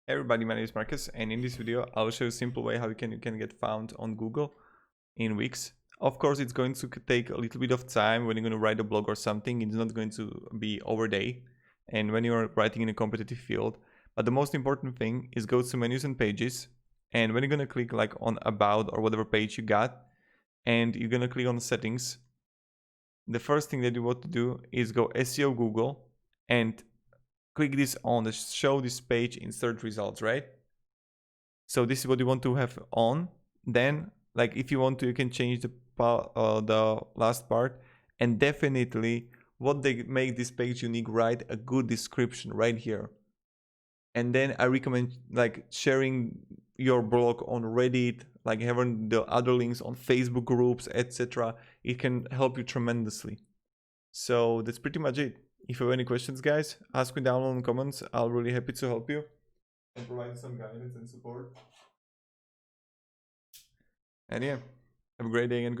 Hey everybody, my name is Marcus, and in this video I'll show you a simple way how you can get found on Google in weeks. Of course, it's going to take a little bit of time when you're going to write a blog or something. It's not going to be over day, and when you're writing in a competitive field. But the most important thing is go to menus and pages, and when you're going to click like on about or whatever page you got, and you're going to click on settings, the first thing that you want to do is go SEO Google and click this on the show this page in search results, right? So this is what you want to have on. Then, like if you want to, you can change the last part, and definitely what they make this page unique, write a good description right here. And then I recommend like sharing your blog on Reddit, like having the other links on Facebook groups, etc. It can help you tremendously. So that's pretty much it. If you have any questions, guys, ask me down in the comments. I'll be really happy to help you and provide some guidance and support. And yeah, have a great day and